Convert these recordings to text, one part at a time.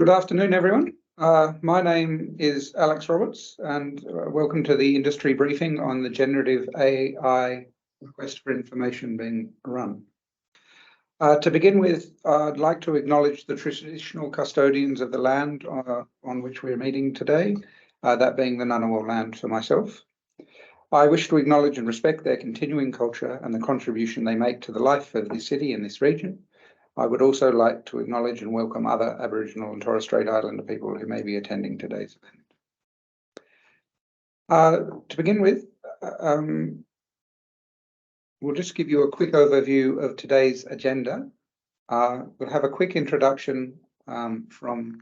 Good afternoon, everyone. My name is Alex Roberts, and welcome to the industry briefing on the generative AI request for information being run. To begin with, I'd like to acknowledge the traditional custodians of the land on which we're meeting today, that being the Ngunnawal land for myself. I wish to acknowledge and respect their continuing culture and the contribution they make to the life of the city and this region. I would also like to acknowledge and welcome other Aboriginal and Torres Strait Islander people who may be attending today's event. To begin with, we'll just give you a quick overview of today's agenda. We'll have a quick introduction from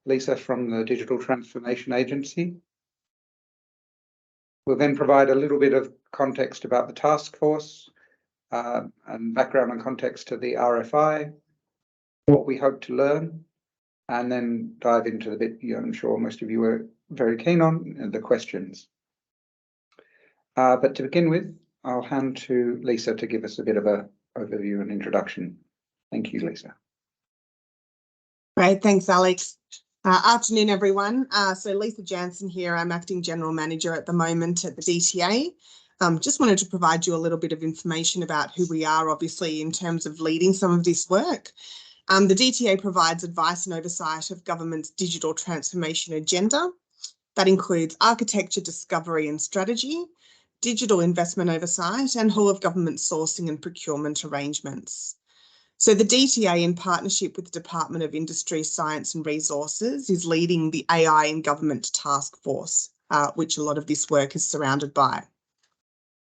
Lisa from the Digital Transformation Agency. We'll then provide a little bit of context about the task force and background and context to the RFI, what we hope to learn, and then dive into the bit I'm sure most of you are very keen on, the questions. But to begin with, I'll hand to Lisa to give us a bit of an overview and introduction. Thank you, Lisa. Great, thanks, Alex. Afternoon, everyone. So Lisa Jansen here. I'm Acting General Manager at the moment at the DTA. Just wanted to provide you a little bit of information about who we are, obviously, in terms of leading some of this work. The DTA provides advice and oversight of government's digital transformation agenda. That includes architecture, discovery and strategy, digital investment oversight, and whole of government sourcing and procurement arrangements. So the DTA, in partnership with the Department of Industry, Science and Resources, is leading the AI in Government Task Force, which a lot of this work is surrounded by.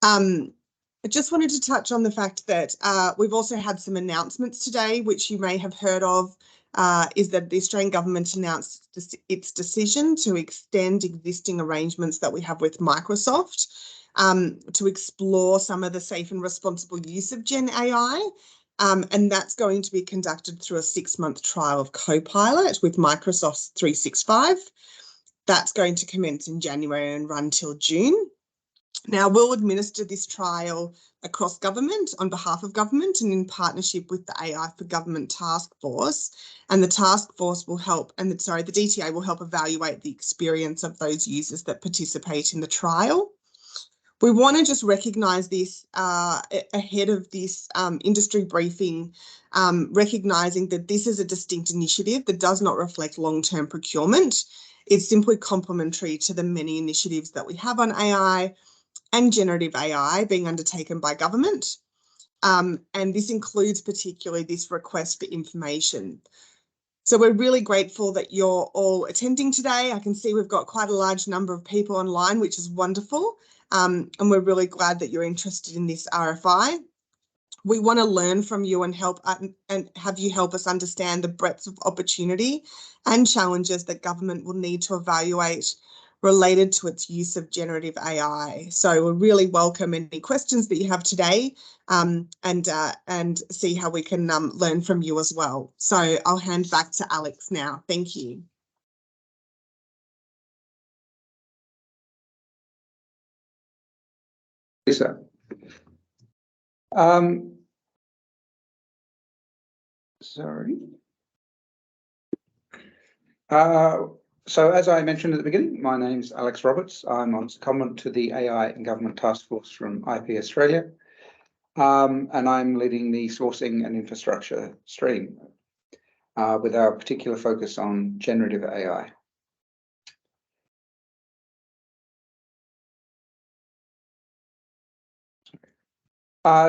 I just wanted to touch on the fact that we've also had some announcements today, which you may have heard of, is that the Australian government announced its decision to extend existing arrangements that we have with Microsoft to explore some of the safe and responsible use of Gen AI. And that's going to be conducted through a 6-month trial of Copilot with Microsoft 365. That's going to commence in January and run till June. Now, we'll administer this trial across government on behalf of government and in partnership with the AI for Government Task Force. And the task force will help, the DTA will help evaluate the experience of those users that participate in the trial. We want to just recognise this ahead of this industry briefing, recognising that this is a distinct initiative that does not reflect long-term procurement. It's simply complementary to the many initiatives that we have on AI and generative AI being undertaken by government. And this includes particularly this request for information. So we're really grateful that you're all attending today. I can see we've got quite a large number of people online, which is wonderful. And we're really glad that you're interested in this RFI. We want to learn from you and have you help us understand the breadth of opportunity and challenges that government will need to evaluate related to its use of generative AI. So we really welcome any questions that you have today and see how we can learn from you as well. So I'll hand back to Alex now. Thank you. Lisa. Sorry. So as I mentioned at the beginning, my name's Alex Roberts. I'm on secondment to the AI and Government Task Force from IP Australia, and I'm leading the sourcing and infrastructure stream with our particular focus on generative AI.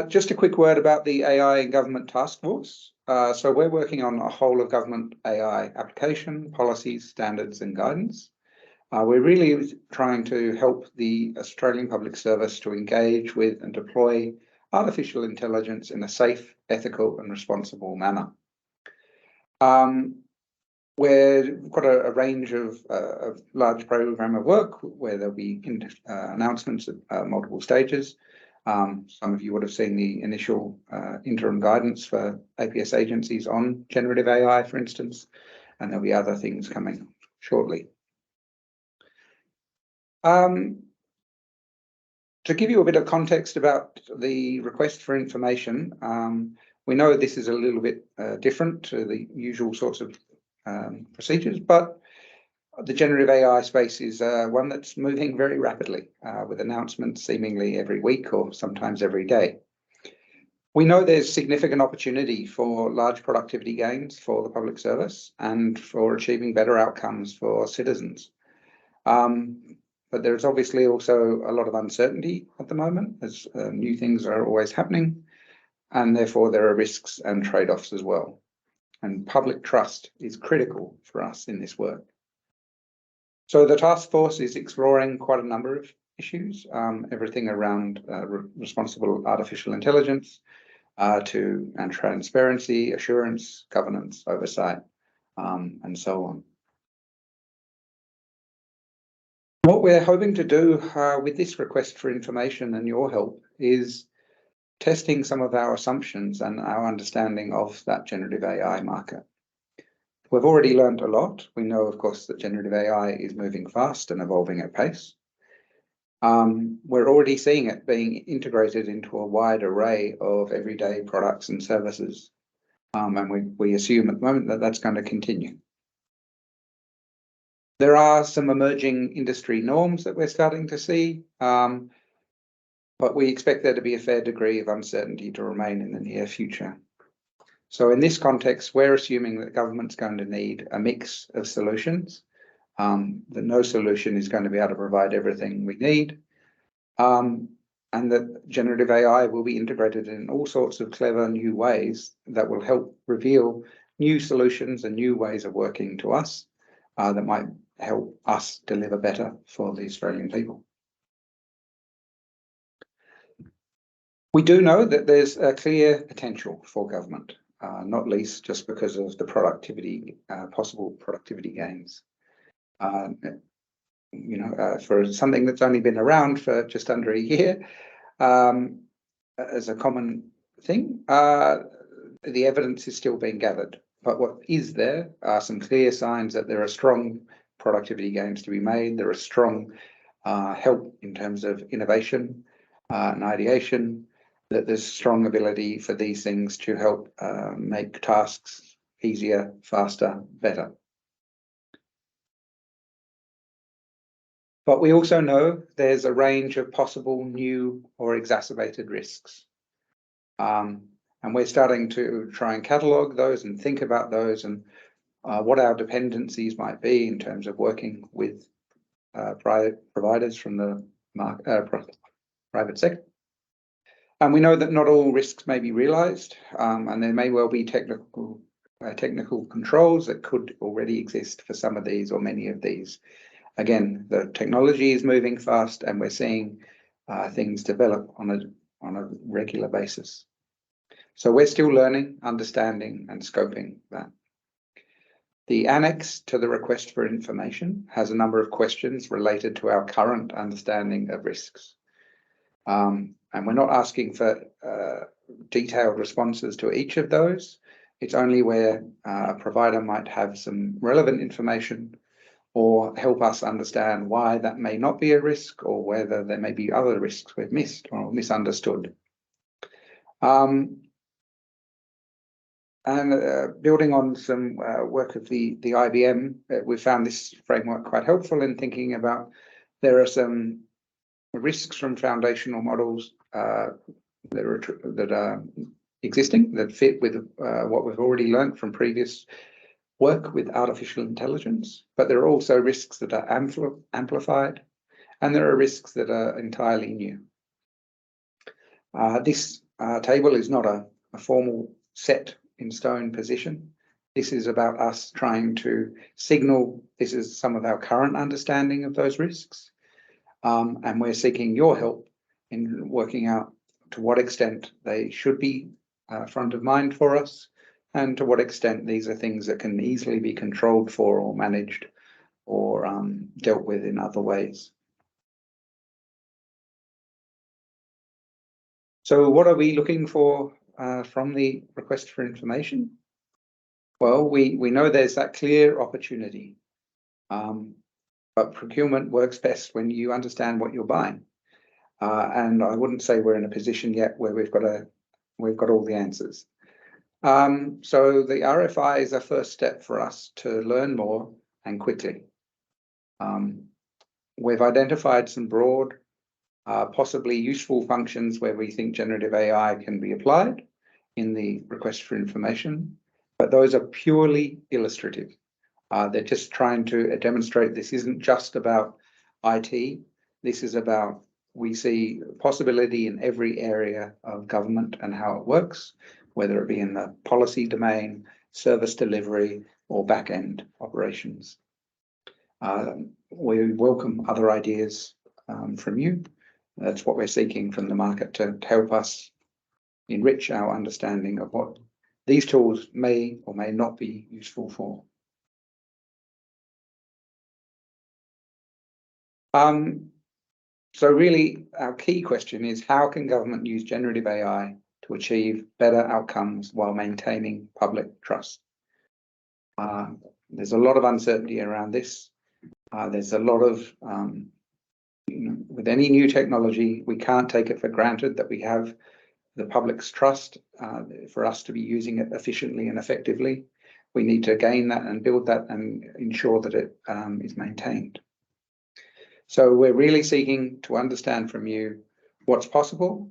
Just a quick word about the AI and Government Task Force. So we're working on a whole of government AI application, policies, standards and guidance. We're really trying to help the Australian Public Service to engage with and deploy artificial intelligence in a safe, ethical and responsible manner. We've got a range of large program of work where there'll be announcements at multiple stages. Some of you would have seen the initial interim guidance for APS agencies on generative AI, for instance, and there'll be other things coming shortly. To give you a bit of context about the request for information, we know this is a little bit different to the usual sorts of procedures, but the generative AI space is one that's moving very rapidly, with announcements seemingly every week or sometimes every day. We know there's significant opportunity for large productivity gains for the public service and for achieving better outcomes for citizens. But there's obviously also a lot of uncertainty at the moment, as new things are always happening, and therefore there are risks and trade-offs as well. And public trust is critical for us in this work. So the task force is exploring quite a number of issues, everything around responsible artificial intelligence, and transparency, assurance, governance, oversight, and so on. What we're hoping to do with this request for information and your help is testing some of our assumptions and our understanding of that generative AI market. We've already learned a lot. We know, of course, that generative AI is moving fast and evolving at pace. We're already seeing it being integrated into a wide array of everyday products and services. And we assume at the moment that that's going to continue. There are some emerging industry norms that we're starting to see, but we expect there to be a fair degree of uncertainty to remain in the near future. So in this context, we're assuming that government's going to need a mix of solutions, that no solution is going to be able to provide everything we need, and that generative AI will be integrated in all sorts of clever new ways that will help reveal new solutions and new ways of working to us that might help us deliver better for the Australian people. We do know that there's a clear potential for government, not least just because of the possible productivity gains. For something that's only been around for just under a year, as a common thing, the evidence is still being gathered. But what is there are some clear signs that there are strong productivity gains to be made. There are strong help in terms of innovation and ideation, that there's strong ability for these things to help make tasks easier, faster, better. But we also know there's a range of possible new or exacerbated risks. And we're starting to try and catalogue those and think about those and what our dependencies might be in terms of working with private providers from the private sector. And we know that not all risks may be realised, and there may well be technical controls that could already exist for some of these or many of these. Again, the technology is moving fast, and we're seeing things develop on a regular basis. So we're still learning, understanding, and scoping that. The annex to the request for information has a number of questions related to our current understanding of risks. And we're not asking for detailed responses to each of those. It's only where a provider might have some relevant information or help us understand why that may not be a risk or whether there may be other risks we've missed or misunderstood. And building on some work of the IBM, we found this framework quite helpful in thinking about there are some risks from foundational models that are existing, that fit with what we've already learned from previous work with artificial intelligence, but there are also risks that are amplified, and there are risks that are entirely new. This table is not a formal set in stone position. This is about us trying to signal this is some of our current understanding of those risks, and we're seeking your help in working out to what extent they should be front of mind for us, and to what extent these are things that can easily be controlled for or managed or dealt with in other ways. So what are we looking for from the request for information? Well, we know there's that clear opportunity, but procurement works best when you understand what you're buying. And I wouldn't say we're in a position yet where we've got all the answers. So the RFI is a first step for us to learn more and quickly. We've identified some broad, possibly useful functions where we think generative AI can be applied in the request for information, but those are purely illustrative. They're just trying to demonstrate this isn't just about IT. This is about, we see possibility in every area of government and how it works, whether it be in the policy domain, service delivery, or back-end operations. We welcome other ideas from you. That's what we're seeking from the market to help us enrich our understanding of what these tools may or may not be useful for. So really, our key question is, how can government use generative AI to achieve better outcomes while maintaining public trust? There's a lot of uncertainty around this. There's a lot of, with any new technology, we can't take it for granted that we have the public's trust for us to be using it efficiently and effectively. We need to gain that and build that and ensure that it is maintained. So we're really seeking to understand from you what's possible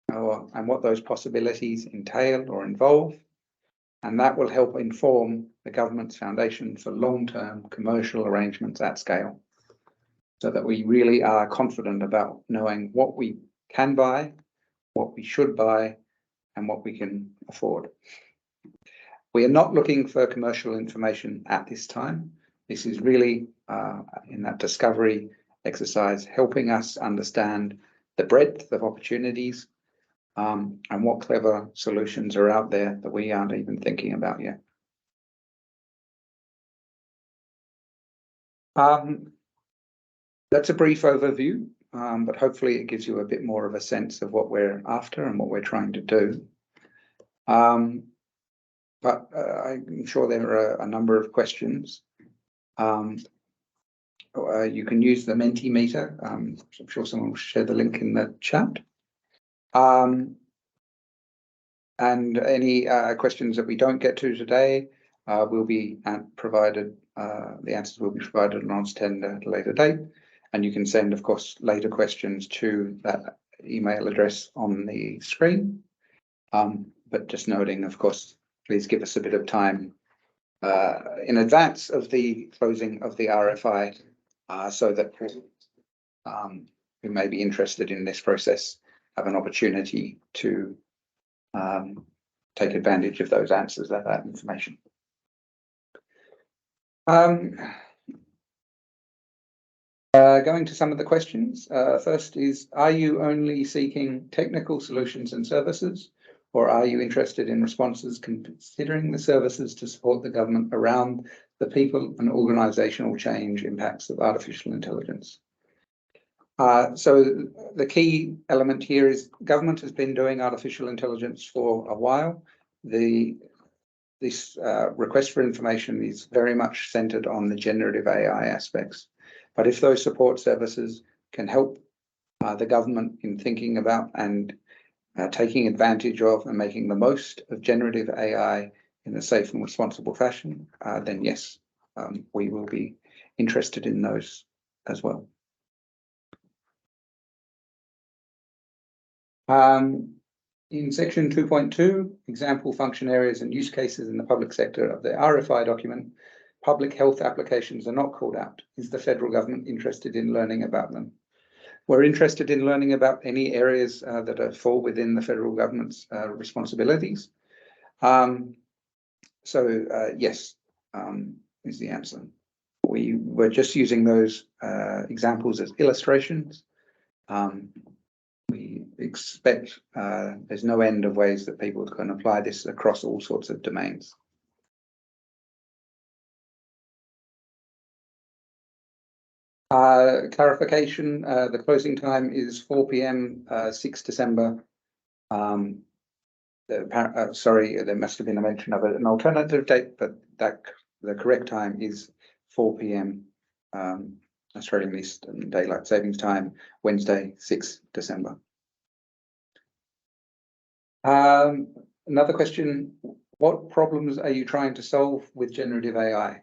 and what those possibilities entail or involve. And that will help inform the government's foundation for long-term commercial arrangements at scale, so that we really are confident about knowing what we can buy, what we should buy, and what we can afford. We are not looking for commercial information at this time. This is really in that discovery exercise, helping us understand the breadth of opportunities and what clever solutions are out there that we aren't even thinking about yet. That's a brief overview, but hopefully it gives you a bit more of a sense of what we're after and what we're trying to do. But I'm sure there are a number of questions. You can use the Mentimeter. I'm sure someone will share the link in the chat. And any questions that we don't get to today will be provided, the answers will be provided on Austent at a later date. And you can send, of course, later questions to that email address on the screen. But just noting, of course, please give us a bit of time in advance of the closing of the RFI so that who may be interested in this process have an opportunity to take advantage of those answers, that information. Going to some of the questions. First is, are you only seeking technical solutions and services, or are you interested in responses considering the services to support the government around the people and organisational change impacts of artificial intelligence? So the key element here is government has been doing artificial intelligence for a while. This request for information is very much centred on the generative AI aspects. But if those support services can help the government in thinking about and taking advantage of and making the most of generative AI in a safe and responsible fashion, then yes, we will be interested in those as well. In section 2.2, example function areas and use cases in the public sector of the RFI document, public health applications are not called out. Is the federal government interested in learning about them? We're interested in learning about any areas that fall within the federal government's responsibilities. Yes, is the answer. We were just using those examples as illustrations. We expect there's no end of ways that people can apply this across all sorts of domains. Clarification, the closing time is 4 p.m. 6 December. Sorry, there must have been a mention of an alternative date, but the correct time is 4 p.m. Australian Eastern Daylight Savings Time, Wednesday, 6 December. Another question, What problems are you trying to solve with generative AI?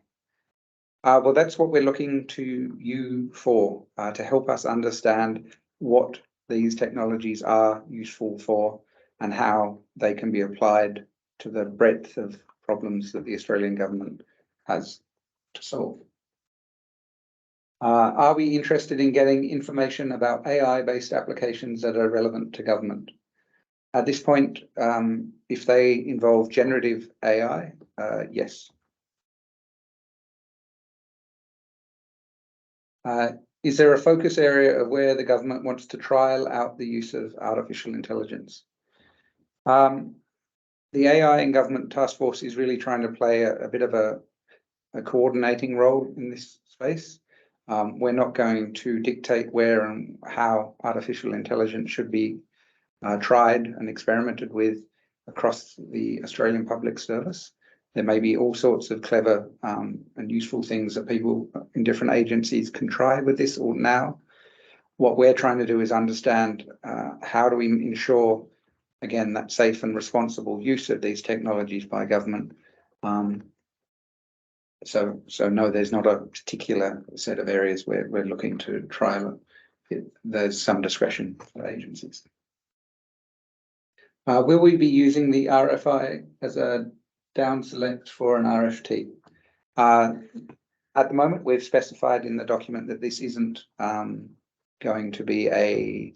Well, that's what we're looking to you for, to help us understand what these technologies are useful for and how they can be applied to the breadth of problems that the Australian government has to solve. Are we interested in getting information about AI-based applications that are relevant to government? At this point, if they involve generative AI, yes. Is there a focus area of where the government wants to trial out the use of artificial intelligence? The AI in Government Task Force is really trying to play a bit of a coordinating role in this space. We're not going to dictate where and how artificial intelligence should be tried and experimented with across the Australian Public Service. There may be all sorts of clever and useful things that people in different agencies can try with this or now. What we're trying to do is understand how do we ensure, again, that safe and responsible use of these technologies by government. So no, there's not a particular set of areas where we're looking to trial it. There's some discretion for agencies. Will we be using the RFI as a down select for an RFT? At the moment, we've specified in the document that this isn't going to be a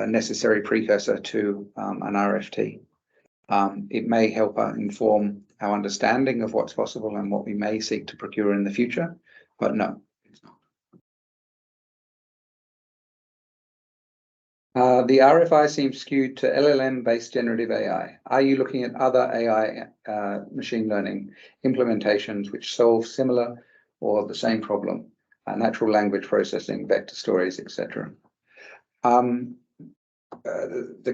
necessary precursor to an RFT. It may help inform our understanding of what's possible and what we may seek to procure in the future, but no, it's not. The RFI seems skewed to LLM-based generative AI. Are you looking at other AI machine learning implementations which solve similar or the same problem? Natural language processing, vector stories, etc. The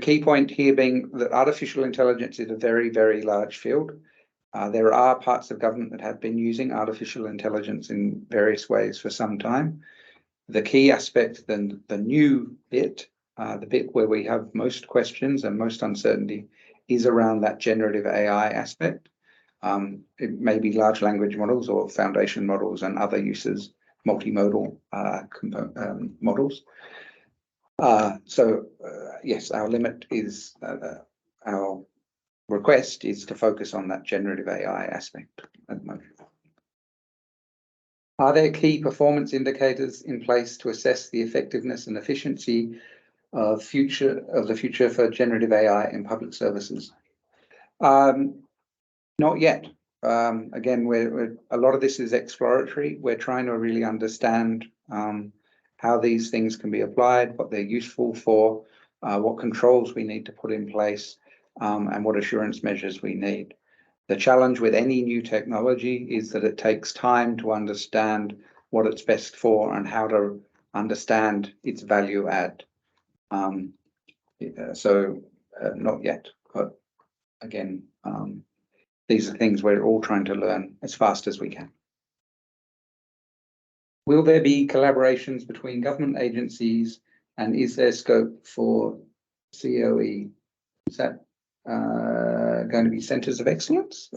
key point here being that artificial intelligence is a very, very large field. There are parts of government that have been using artificial intelligence in various ways for some time. The key aspect, then the new bit, the bit where we have most questions and most uncertainty, is around that generative AI aspect. It may be large language models or foundation models and other uses, multimodal models. Yes, our limit is, our request is to focus on that generative AI aspect at the moment. Are there key performance indicators in place to assess the effectiveness and efficiency of the future for generative AI in public services? Not yet. Again, a lot of this is exploratory. We're trying to really understand how these things can be applied, what they're useful for, what controls we need to put in place, and what assurance measures we need. The challenge with any new technology is that it takes time to understand what it's best for and how to understand its value add. Not yet, but again, these are things we're all trying to learn as fast as we can. Will there be collaborations between government agencies, and is there scope for COE? Is that going to be centres of excellence?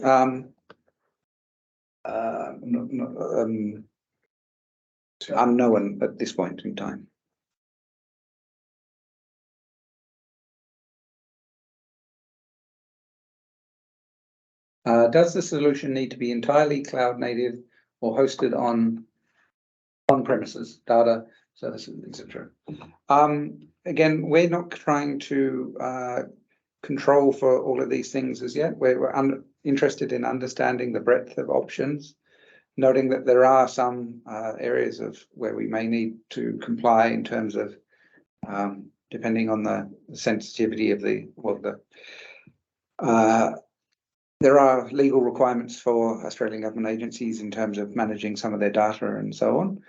Unknown at this point in time. Does the solution need to be entirely cloud native or hosted on premises, data, services, etc.? Again, we're not trying to control for all of these things as yet. We're interested in understanding the breadth of options, noting that there are some areas of where we may need to comply in terms of depending on the sensitivity of there are legal requirements for Australian government agencies in terms of managing some of their data and so on.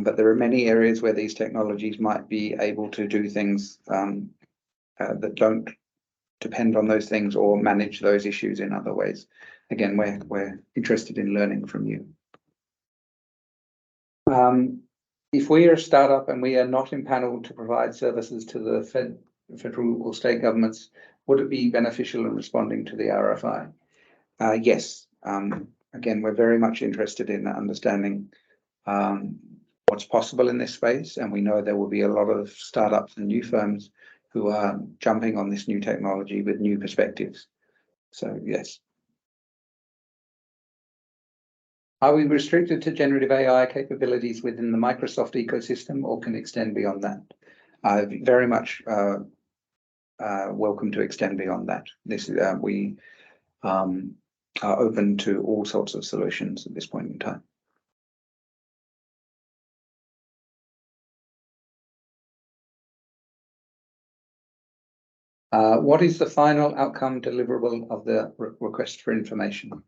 But there are many areas where these technologies might be able to do things that don't depend on those things or manage those issues in other ways. Again, we're interested in learning from you. If we are a startup and we are not empaneled to provide services to the federal or state governments, would it be beneficial in responding to the RFI? Yes. Again, we're very much interested in understanding what's possible in this space, and we know there will be a lot of startups and new firms who are jumping on this new technology with new perspectives. So yes. Are we restricted to generative AI capabilities within the Microsoft ecosystem, or can extend beyond that? Very much welcome to extend beyond that. This we are open to all sorts of solutions at this point in time. What is the final outcome deliverable of the request for information?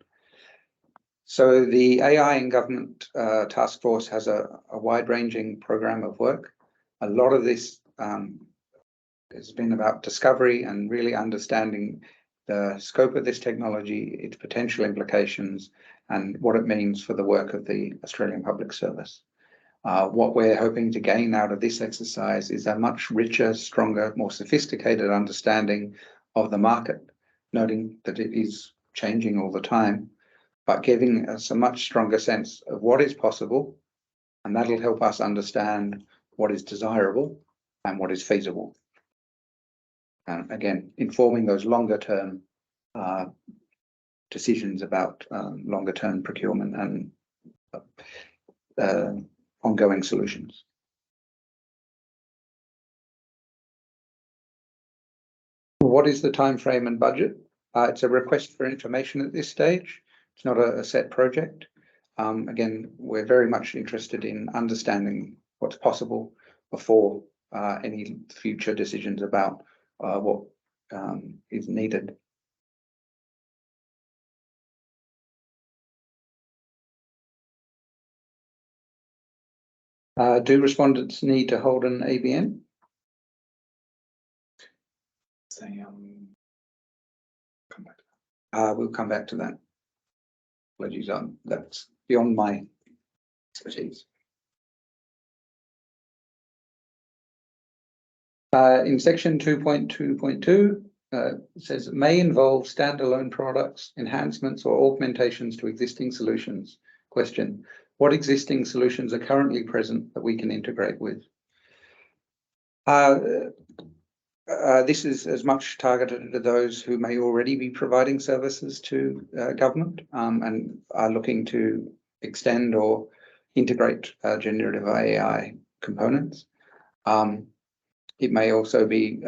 So the AI in Government Task Force has a wide-ranging program of work. A lot of this has been about discovery and really understanding the scope of this technology, its potential implications, and what it means for the work of the Australian Public Service. What we're hoping to gain out of this exercise is a much richer, stronger, more sophisticated understanding of the market, noting that it is changing all the time, but giving us a much stronger sense of what is possible, and that'll help us understand what is desirable and what is feasible. And again, informing those longer term decisions about longer term procurement and ongoing solutions. What is the time frame and budget? It's a request for information at this stage. It's not a set project. Again, we're very much interested in understanding what's possible before any future decisions about what is needed. Do respondents need to hold an ABN? We'll come back to that. Apologies, that's beyond my expertise. In section 2.2.2, it says may involve standalone products, enhancements or augmentations to existing solutions. Question: what existing solutions are currently present that we can integrate with? This is as much targeted to those who may already be providing services to government and are looking to extend or integrate generative AI components. It may also be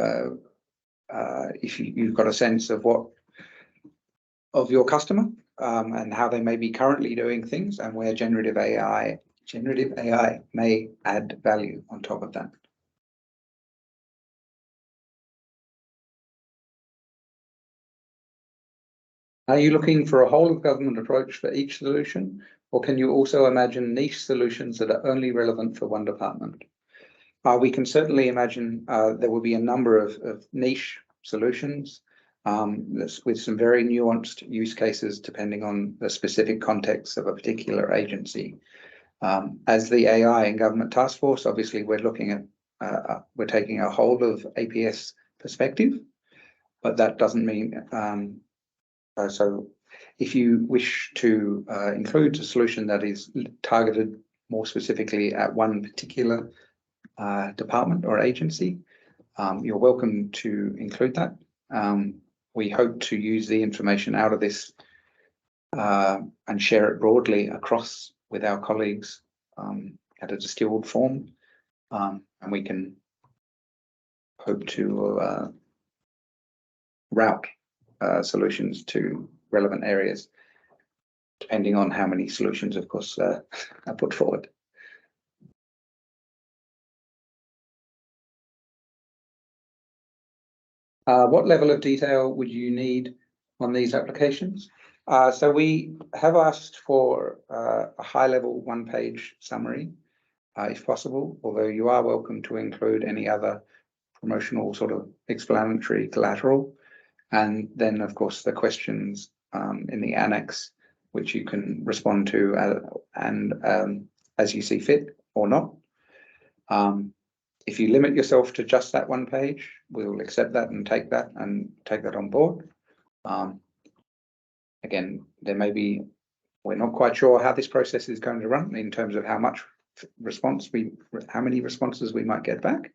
if you've got a sense of of your customer and how they may be currently doing things, and where generative AI may add value on top of that. Are you looking for a whole of government approach for each solution, or can you also imagine niche solutions that are only relevant for one department? We can certainly imagine there will be a number of niche solutions with some very nuanced use cases depending on the specific context of a particular agency. As the AI in Government Task Force, obviously we're looking at, we're taking a whole of APS perspective, but that doesn't mean, so if you wish to include a solution that is targeted more specifically at one particular department or agency, you're welcome to include that. We hope to use the information out of this and share it broadly across with our colleagues at a distilled form, and we can hope to route solutions to relevant areas, depending on how many solutions, of course, are put forward. What level of detail would you need on these applications? So we have asked for a high-level one-page summary, if possible, although you are welcome to include any other promotional sort of explanatory collateral. And then, of course, the questions in the annex, which you can respond to and as you see fit or not. If you limit yourself to just that one page, we'll accept that and take that on board. Again, there may be, we're not quite sure how this process is going to run in terms of how many responses we might get back.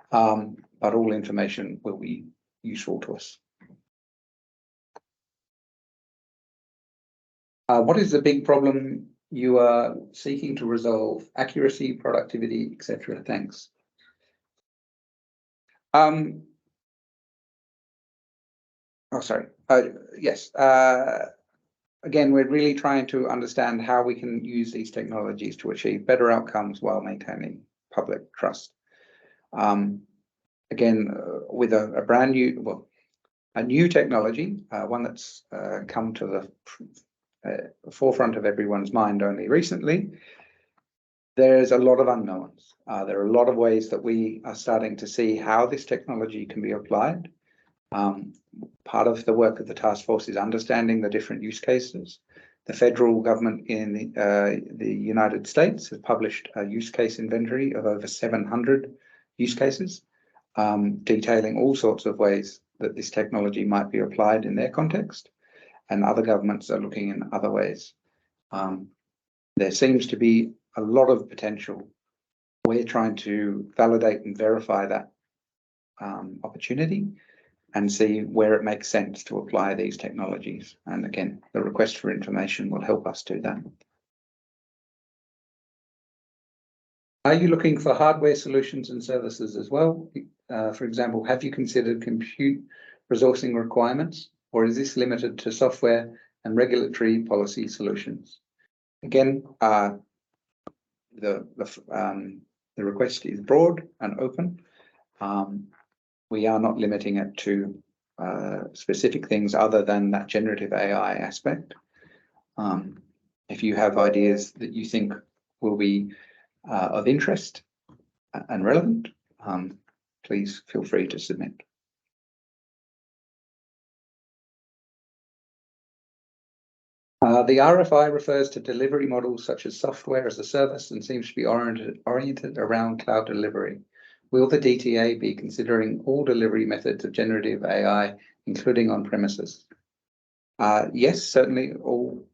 But all information will be useful to us. What is the big problem you are seeking to resolve? Accuracy, productivity, etc. Thanks. Yes. Again, we're really trying to understand how we can use these technologies to achieve better outcomes while maintaining public trust. Again, with a brand new, well, a new technology, one that's come to the forefront of everyone's mind only recently, there's a lot of unknowns. There are a lot of ways that we are starting to see how this technology can be applied. Part of the work of the task force is understanding the different use cases. The federal government in the United States has published a use case inventory of over 700 use cases, detailing all sorts of ways that this technology might be applied in their context, and other governments are looking in other ways. There seems to be a lot of potential. We're trying to validate and verify that opportunity and see where it makes sense to apply these technologies. And again, the request for information will help us do that. Are you looking for hardware solutions and services as well? For example, have you considered compute resourcing requirements, or is this limited to software and regulatory policy solutions? Again, the request is broad and open. We are not limiting it to specific things other than that generative AI aspect. If you have ideas that you think will be of interest and relevant, please feel free to submit. The RFI refers to delivery models such as software as a service and seems to be oriented around cloud delivery. Will the DTA be considering all delivery methods of generative AI, including on premises? Yes, certainly all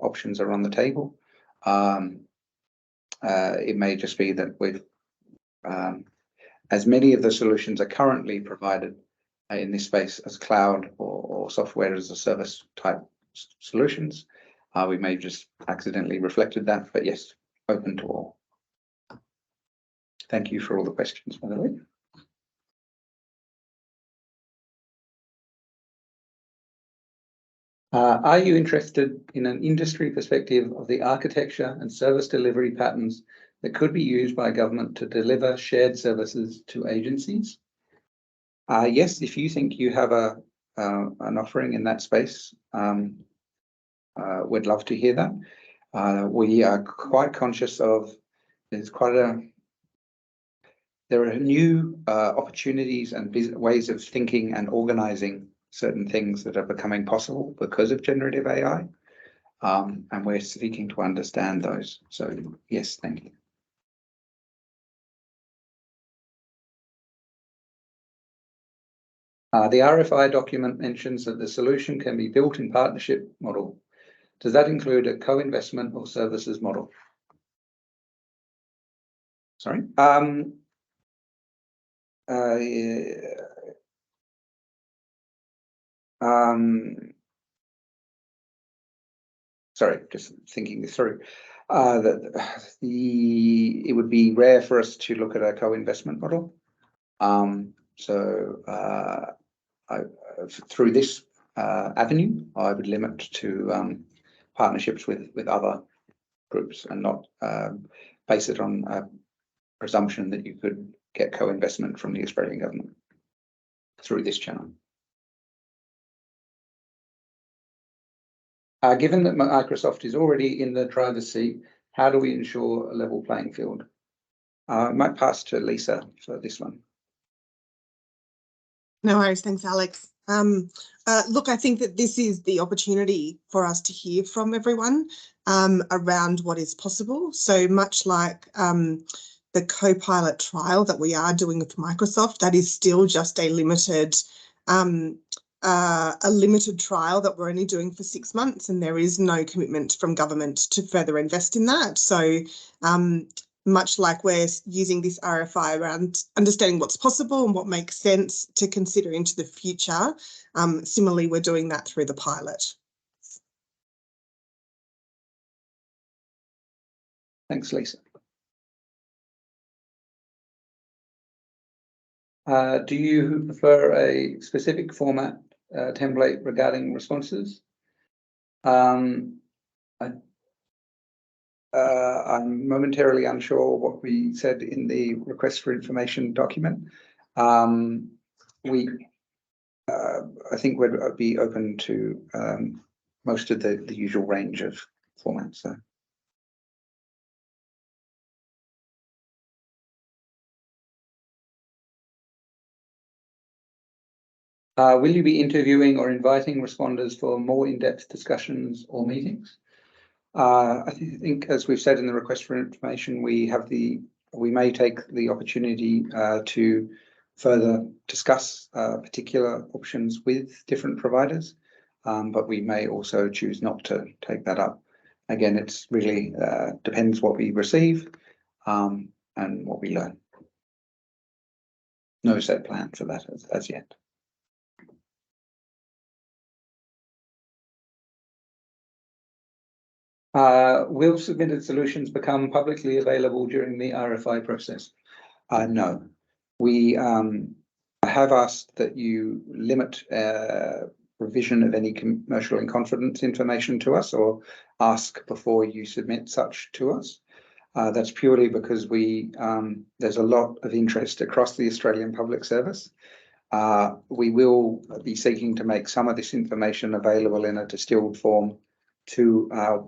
options are on the table. It may just be that with as many of the solutions are currently provided in this space as cloud or software as a service type solutions, we may just accidentally reflected that, but yes, open to all. Thank you for all the questions, by the way. Are you interested in an industry perspective of the architecture and service delivery patterns that could be used by government to deliver shared services to agencies? Yes, if you think you have an offering in that space, we'd love to hear that. We are quite conscious of there are new opportunities and ways of thinking and organizing certain things that are becoming possible because of generative AI, and we're seeking to understand those. So yes, thank you. The RFI document mentions that the solution can be built in partnership model. Does that include a co-investment or services model? Sorry. Sorry, just thinking this through. It would be rare for us to look at a co-investment model. Through this avenue, I would limit to partnerships with other groups and not base it on a presumption that you could get co-investment from the Australian government through this channel. Given that Microsoft is already in the driver's seat, how do we ensure a level playing field? I might pass to Lisa for this one. No worries, thanks, Alex. Look, I think that this is the opportunity for us to hear from everyone around what is possible. So much like the Copilot trial that we are doing with Microsoft, that is still just a limited trial that we're only doing for 6 months, and there is no commitment from government to further invest in that. So much like we're using this RFI around understanding what's possible and what makes sense to consider into the future, similarly, we're doing that through the pilot. Thanks, Lisa. Do you prefer a specific format template regarding responses? I'm momentarily unsure what we said in the request for information document. I think we'd be open to most of the usual range of formats. So. Will you be interviewing or inviting responders for more in-depth discussions or meetings? I think, as we've said in the request for information, we may take the opportunity to further discuss particular options with different providers, but we may also choose not to take that up. Again, it's really depends what we receive and what we learn. No set plan for that as yet. Will submitted solutions become publicly available during the RFI process? No. We have asked that you limit provision of any commercial in confidence information to us, or ask before you submit such to us. That's purely because there's a lot of interest across the Australian Public Service. We will be seeking to make some of this information available in a distilled form to our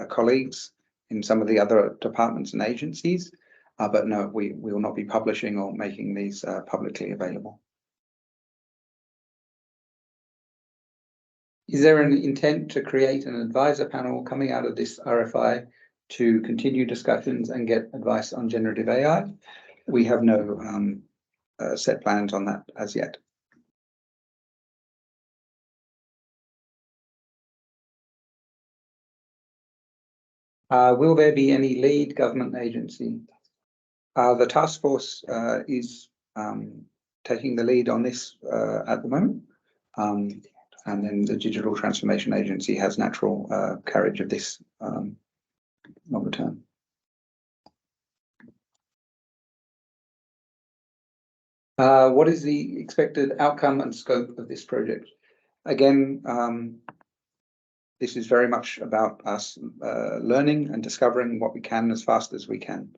colleagues in some of the other departments and agencies, but no, we will not be publishing or making these publicly available. Is there an intent to create an advisor panel coming out of this RFI to continue discussions and get advice on generative AI? We have no set plans on that as yet. Will there be any lead government agency? The task force is taking the lead on this at the moment, and then the Digital Transformation Agency has natural carriage of this longer term. What is the expected outcome and scope of this project? Again, this is very much about us learning and discovering what we can as fast as we can.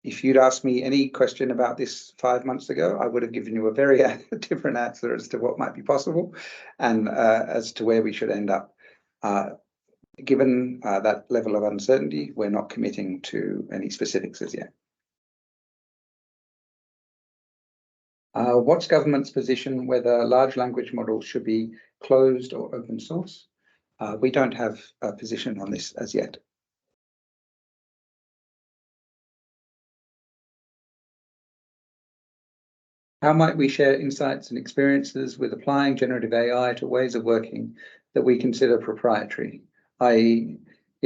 If you'd asked me any question about this 5 months ago, I would have given you a very different answer as to what might be possible and as to where we should end up. Given that level of uncertainty, we're not committing to any specifics as yet. What's government's position whether large language models should be closed or open source? We don't have a position on this as yet. How might we share insights and experiences with applying generative AI to ways of working that we consider proprietary? i.e.,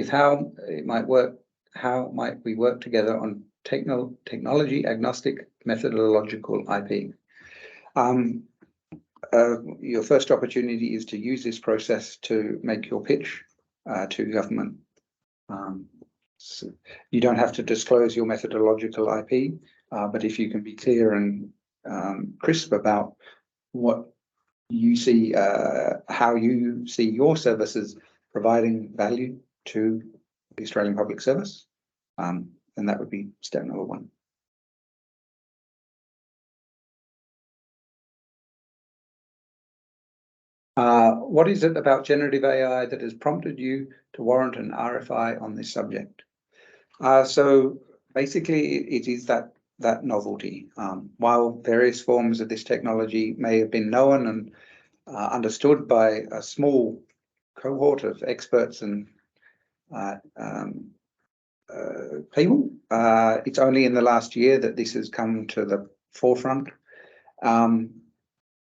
how it might work, how might we work together on technology agnostic methodological IP? Your first opportunity is to use this process to make your pitch to government. So you don't have to disclose your methodological IP, but if you can be clear and crisp about what you see, how you see your services providing value to the Australian Public Service, then that would be step number one. What is it about generative AI that has prompted you to warrant an RFI on this subject? So basically, it is that novelty. While various forms of this technology may have been known and understood by a small cohort of experts and people. It's only in the last year that this has come to the forefront.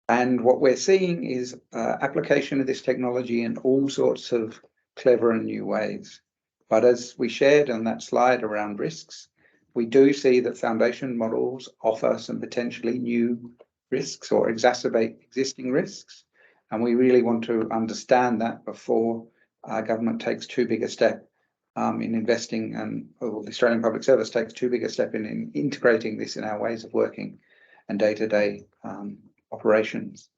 And what we're seeing is application of this technology in all sorts of clever and new ways. But as we shared on that slide around risks, we do see that foundation models offer some potentially new risks or exacerbate existing risks. And we really want to understand that before government takes too big a step in investing, and the Australian Public Service takes too big a step in integrating this in our ways of working and day-to-day operations.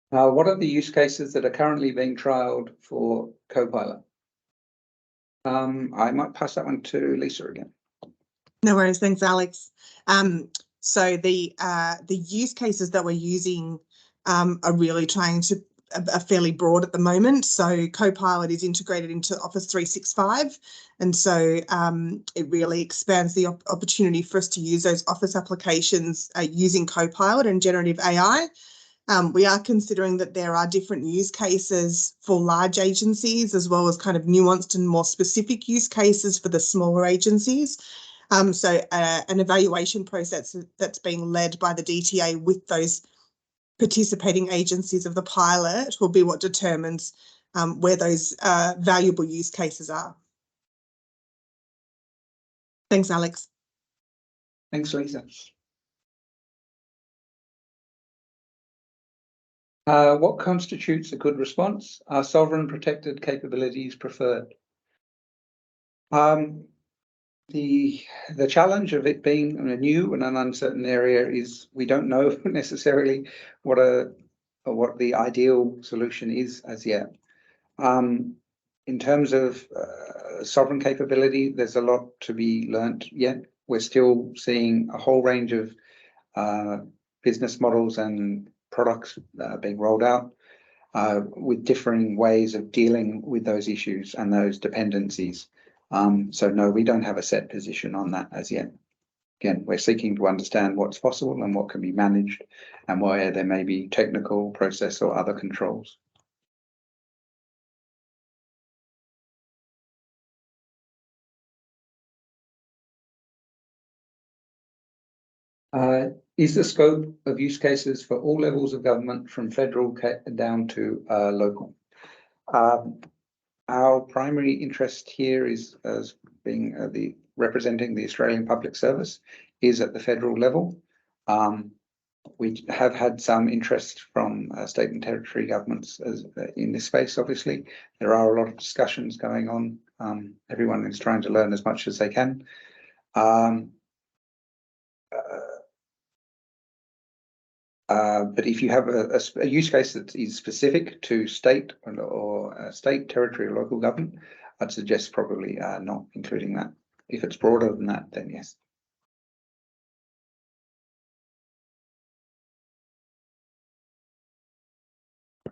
What are the use cases that are currently being trialled for Copilot? I might pass that one to Lisa again. No worries, thanks, Alex. So the use cases that we're using are really trying to are fairly broad at the moment. So Copilot is integrated into Office 365, and so it really expands the opportunity for us to use those Office applications using Copilot and generative AI. We are considering that there are different use cases for large agencies, as well as kind of nuanced and more specific use cases for the smaller agencies. So an evaluation process that's being led by the DTA with those participating agencies of the pilot will be what determines where those valuable use cases are. Thanks, Alex. Thanks, Lisa. What constitutes a good response? Are sovereign protected capabilities preferred? The challenge of it being a new and an uncertain area is we don't know necessarily what the ideal solution is as yet. In terms of sovereign capability, there's a lot to be learnt yet. We're still seeing a whole range of business models and products being rolled out with differing ways of dealing with those issues and those dependencies. So no, we don't have a set position on that as yet. Again, we're seeking to understand what's possible and what can be managed and where there may be technical, process or other controls. Is the scope of use cases for all levels of government from federal down to local? Our primary interest here is as being representing the Australian Public Service is at the federal level. We have had some interest from state and territory governments in this space. Obviously, there are a lot of discussions going on. Everyone is trying to learn as much as they can. But if you have a use case that is specific to state or state, territory, or local government, I'd suggest probably not including that. If it's broader than that, then yes.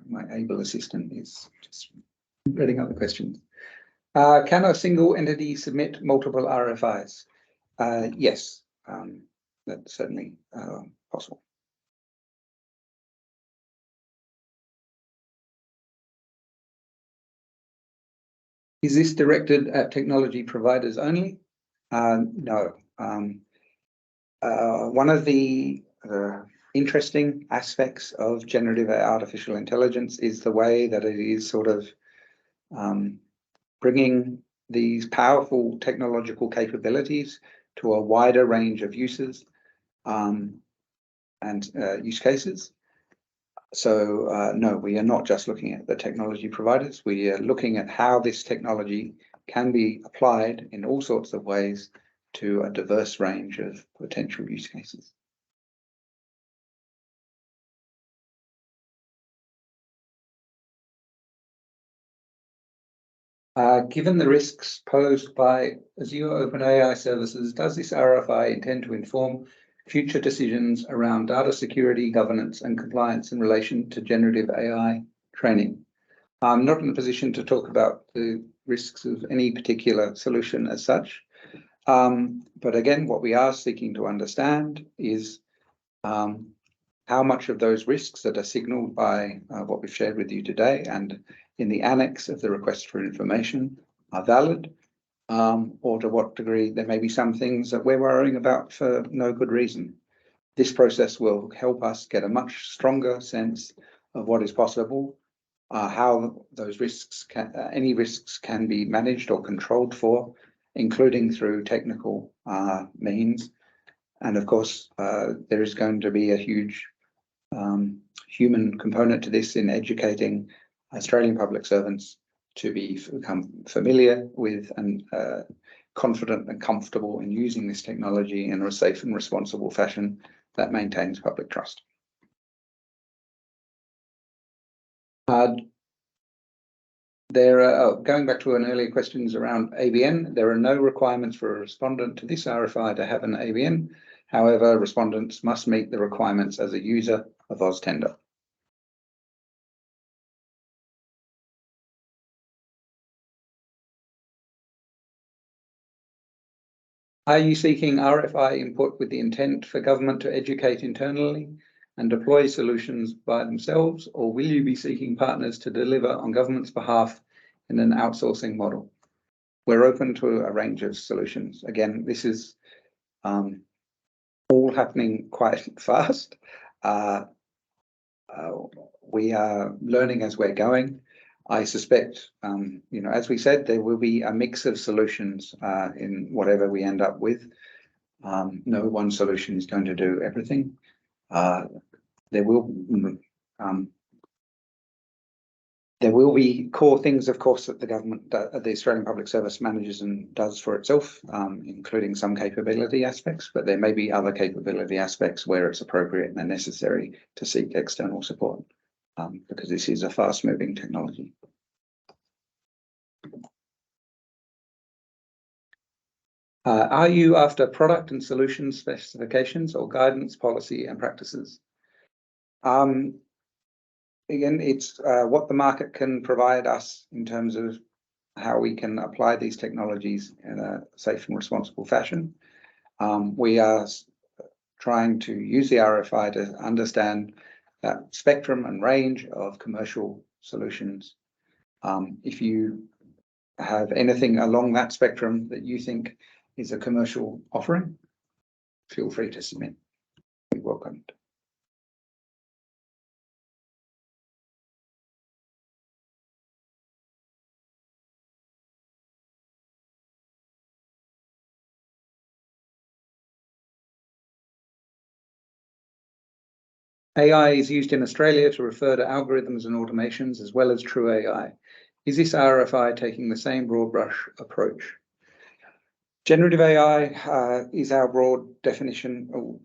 My able assistant is just reading out the questions. Can a single entity submit multiple RFIs? Yes, that's certainly possible. Is this directed at technology providers only? No. One of the interesting aspects of generative artificial intelligence is the way that it is sort of bringing these powerful technological capabilities to a wider range of uses and use cases. So no, we are not just looking at the technology providers. We are looking at how this technology can be applied in all sorts of ways to a diverse range of potential use cases. Given the risks posed by Azure OpenAI services, does this RFI intend to inform future decisions around data security, governance and compliance in relation to generative AI training? I'm not in a position to talk about the risks of any particular solution as such. But again, what we are seeking to understand is how much of those risks that are signalled by what we've shared with you today and in the annex of the request for information are valid, or to what degree there may be some things that we're worrying about for no good reason. This process will help us get a much stronger sense of what is possible, how those risks any risks can be managed or controlled for, including through technical means. And of course, there is going to be a huge human component to this in educating Australian public servants to become familiar with and confident and comfortable in using this technology in a safe and responsible fashion that maintains public trust. There are, going back to an earlier questions around ABN, there are no requirements for a respondent to this RFI to have an ABN. However, respondents must meet the requirements as a user of AusTender. Are you seeking RFI input with the intent for government to educate internally and deploy solutions by themselves, or will you be seeking partners to deliver on government's behalf in an outsourcing model? We're open to a range of solutions. Again, this is all happening quite fast. We are learning as we're going. I suspect, as we said, there will be a mix of solutions in whatever we end up with. No one solution is going to do everything. There will be core things, of course, that the government, the Australian Public Service manages and does for itself, including some capability aspects, but there may be other capability aspects where it's appropriate and necessary to seek external support, because this is a fast-moving technology. Are you after product and solution specifications or guidance, policy and practices? Again, it's what the market can provide us in terms of how we can apply these technologies in a safe and responsible fashion. We are trying to use the RFI to understand that spectrum and range of commercial solutions. If you have anything along that spectrum that you think is a commercial offering, feel free to submit. You're welcomed. AI is used in Australia to refer to algorithms and automations as well as true AI. Is this RFI taking the same broad brush approach? Generative AI is our broad definition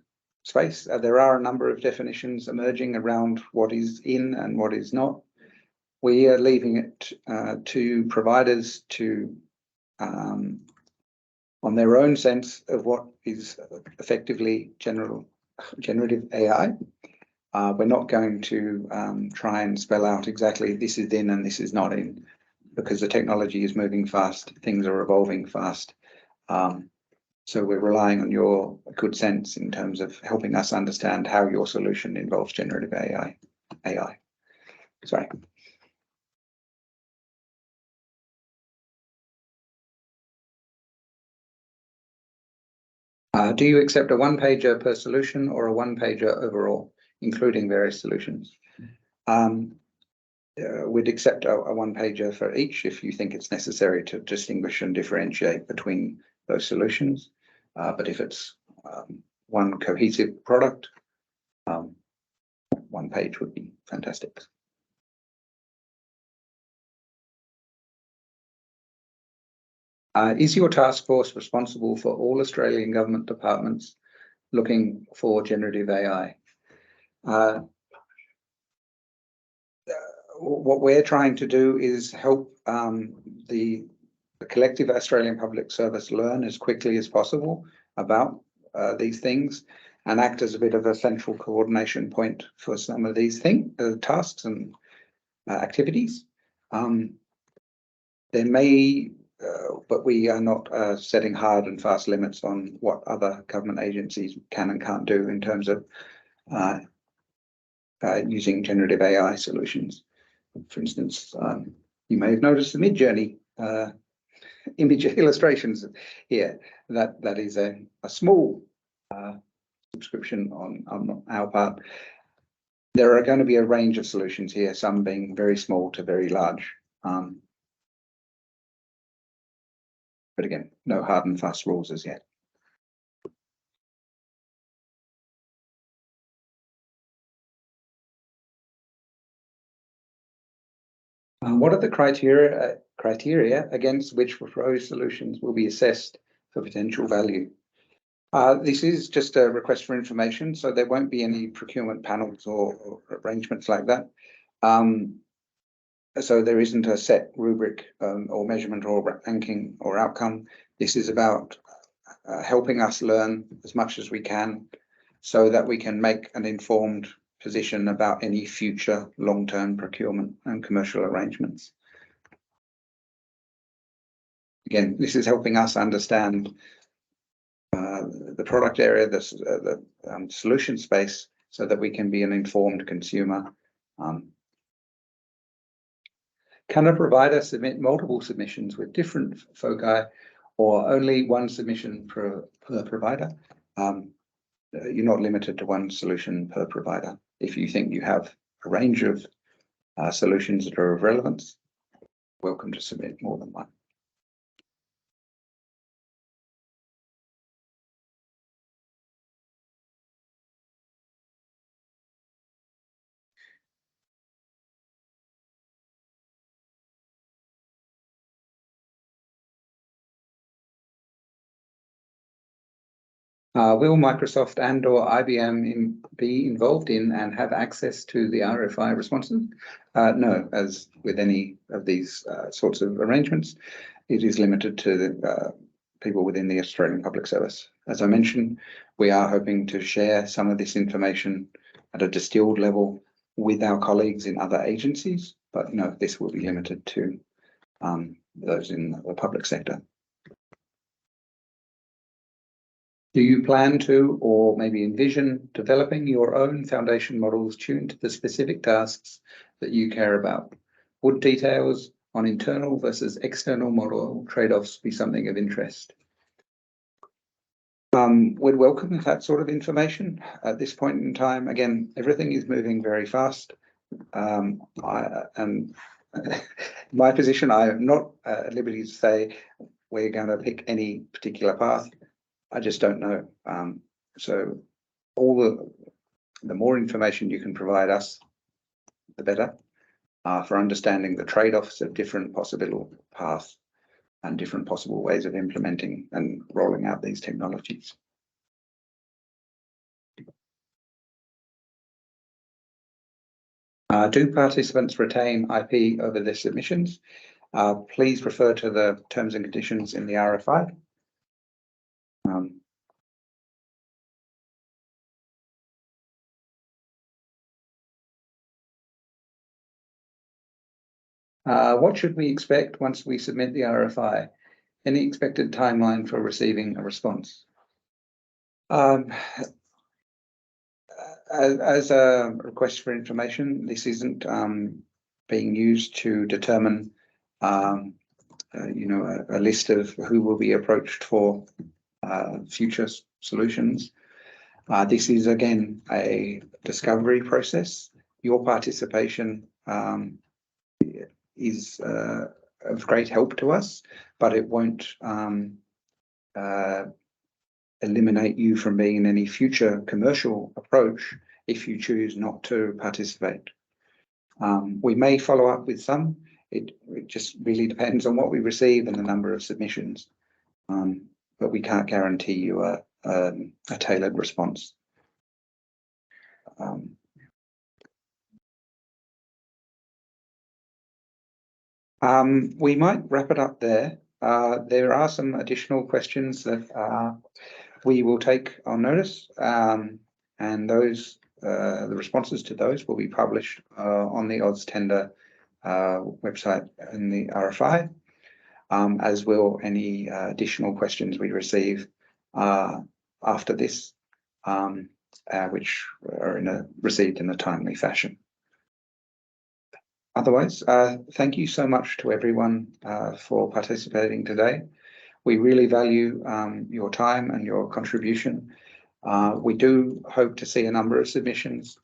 space. There are a number of definitions emerging around what is in and what is not. We are leaving it to providers to, on their own sense of what is effectively generative AI. We're not going to try and spell out exactly this is in and this is not in, because the technology is moving fast, things are evolving fast. So we're relying on your good sense in terms of helping us understand how your solution involves generative AI. Sorry. Do you accept a one-pager per solution or a one-pager overall, including various solutions? We'd accept a one-pager for each if you think it's necessary to distinguish and differentiate between those solutions. But if it's one cohesive product, one page would be fantastic. Is your task force responsible for all Australian government departments looking for generative AI? What we're trying to do is help the collective Australian public service learn as quickly as possible about these things and act as a bit of a central coordination point for some of these tasks and activities. There may, but we are not setting hard and fast limits on what other government agencies can and can't do in terms of using generative AI solutions. For instance, you may have noticed the Midjourney image illustrations here. That is a small subscription on our part. There are going to be a range of solutions here, some being very small to very large. But again, no hard and fast rules as yet. What are the criteria against which proposed solutions will be assessed for potential value? This is just a request for information, so there won't be any procurement panels or arrangements like that. So there isn't a set rubric or measurement or ranking or outcome. This is about helping us learn as much as we can so that we can make an informed position about any future long-term procurement and commercial arrangements. Again, this is helping us understand the product area, the solution space, so that we can be an informed consumer. Can a provider submit multiple submissions with different foci or only one submission per provider? You're not limited to one solution per provider. If you think you have a range of solutions that are of relevance, welcome to submit more than one. Will Microsoft and/or IBM be involved in and have access to the RFI responses? No, as with any of these sorts of arrangements, it is limited to the people within the Australian Public Service. As I mentioned, we are hoping to share some of this information at a distilled level with our colleagues in other agencies, but no, this will be limited to those in the public sector. Do you plan to, or maybe envision, developing your own foundation models tuned to the specific tasks that you care about? Would details on internal versus external model trade-offs be something of interest? We'd welcome that sort of information at this point in time. Again, everything is moving very fast. My position, I am not at liberty to say we're going to pick any particular path. I just don't know. So all the more information you can provide us, the better, for understanding the trade-offs of different possible paths and different possible ways of implementing and rolling out these technologies. Do participants retain IP over their submissions? Please refer to the terms and conditions in the RFI. What should we expect once we submit the RFI? Any expected timeline for receiving a response? As a request for information, this isn't being used to determine, a list of who will be approached for future solutions. This is again a discovery process. Your participation is of great help to us, but it won't eliminate you from being in any future commercial approach if you choose not to participate. We may follow up with some. It just really depends on what we receive and the number of submissions, but we can't guarantee you a tailored response. We might wrap it up there. There are some additional questions that we will take on notice, and those the responses to those will be published on the AusTender website in the RFI, as will any additional questions we receive after this. which are received in a timely fashion. Otherwise, thank you so much to everyone for participating today. We really value your time and your contribution. We do hope to see a number of submissions.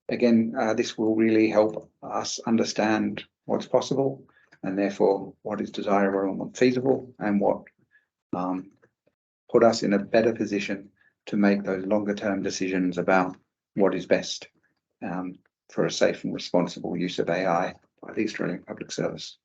Again, this will really help us understand what's possible and therefore what is desirable and feasible, and what put us in a better position to make those longer term decisions about what is best for a safe and responsible use of AI by the Australian Public Service.